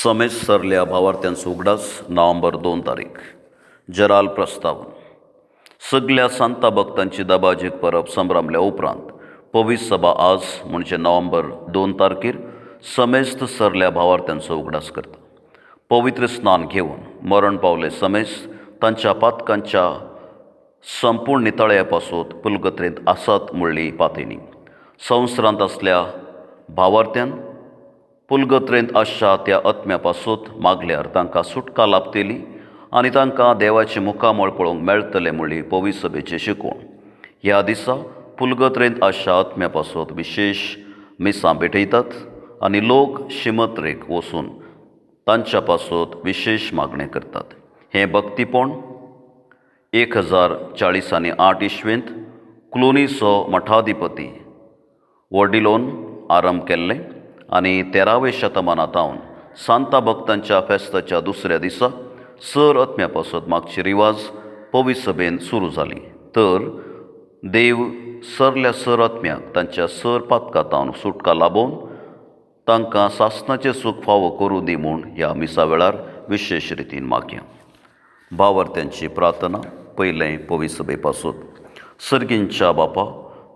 समेज सरल्या भावार्थ्यांचो उगडास नोव्हेंबर 2 तारीख. जराल प्रस्तावन. सगळ्या सांता भक्तांची दबाजेक परब संभ्रमल्या उपरांत पवित्र सभा आज म्हणजे नोव्हेंबर 2 तारखेर समेस्त सरल्या भावार्थ्यांचो उगडास करता. पवित्र स्नान घेवन मरण पावले समेज तांच्या पातकांच्या संपूर्ण नितळ्यापासून पुलगत्रेंत आसात म्हणली पातेनी. संवसारांत असल्या भावार्थ्यान पुलगत्रेंत आसच्या त्या आत्म्यापासून मागल्यार तांकां सुटका लाभतली आनी तांकां देवाचें मुखामळ पळोवंक मेळटलें म्हणली पवित्र सभेचें शिकवण. ह्या दिसा पुलगत्रेंत आसच्या आत्म्यापासून विशेष मिसां भेटयतात आनी लोक शिमत्रेक वचून तांच्या पासून विशेष मागणें करतात. हें भक्तीपण 1040 इस्वेंत क्लुनीचो मठाधिपती वडिलोन आरंभ केल्लें आनी 13वे शतमानांतावन सांता भक्तांच्या फेस्ताच्या दुसऱ्या दिसा सर आत्म्यापासून मागची रिवाज पवित्र सभेन सुरू जाली. तर देव सरल्या सर आत्म्याक तांच्या सर पातकांतावन सुटका लाबोवन तांकां सासणाचें सूख फावो करूं दी म्हूण ह्या मिसा वेळार विशेष रितीन मागया. भावार्थ्यांची प्रार्थना. पयलें पवित्र सभे पासून. सर्गींच्या बापा,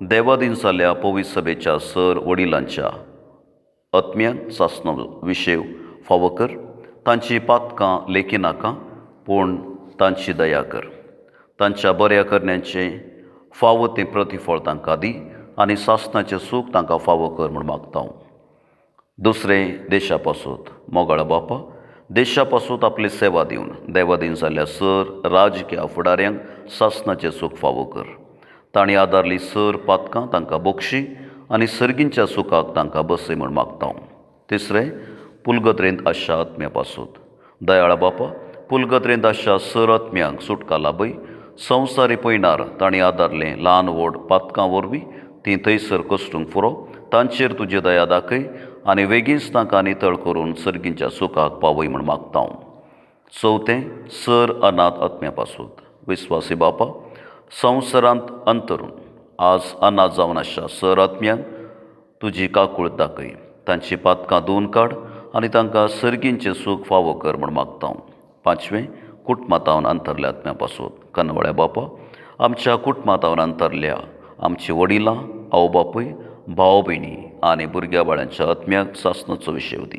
देवादीन जाल्ल्या पवित्र सभेच्या सर वडिलांच्या आत्म्याक सासणो विशेव फावो कर. तांची पातकां लेखी नाका पूण तांची दया कर. तांच्या बऱ्या करण्याचें फावो तें प्रतिफळ तांकां दी आनी सासणाचें सूख तांकां फावो कर म्हूण मागता हांव. दुसरें देशा पासून. मोगाळ बापा, देशा पासून आपली सेवा दिवन देवादीन जाल्ल्या सर राजकीय फुडाऱ्यांक सासणाचें सूख फावो कर. तांणी आदारली सर पातकां तांकां बक्षी आनी सर्गींच्या सुखाक तांकां बसय म्हूण मागता हांव. तिसरें पुलगत्रेंत आसच्या आत्म्या पासून. दयाळ बापा, पुलगत्रेंत आसच्या सर आत्म्यांक सुटका लाभय. संवसारी पयणार तांणी आदारलें ल्हान व्हड पातकां वरवीं तीं थंयसर कश्टूंक पुरो. तांचेर तुजी दया दाखय आनी बेगीनच तांकां नितळ करून सर्गींच्या सुखाक पावय म्हूण मागता हांव. चवथें सर अनाथ आत्म्या पासून. विस्वासी बापा, संवसारांत अंतरून आज अनाथ जावन आसच्या सर आत्म्यांक तुजी काकूळ दाखय. तांची पातकां धुवन काड आनी तांकां सर्गींचें सूख फावो कर म्हूण मागता हांव. पांचवें कुटुंबांतावन अंतरल्या आत्म्या पासून. कनवळ्या बापा, आमच्या कुटुंबांतावन अंतरल्या आमची वडिलां, आवय बापूय, भाव भयणी आनी भुरग्या बाळ्यांच्या आत्म्याक सासणाचो विशेव दी.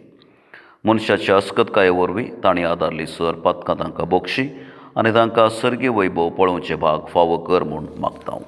मनशाच्या अस्कतकाये वरवीं तांणी आदारली सर पातकां तांकां बक्षी आनी तांकां सर्गी वैभव पळोवचे भाग फावो कर म्हूण मागता हांव.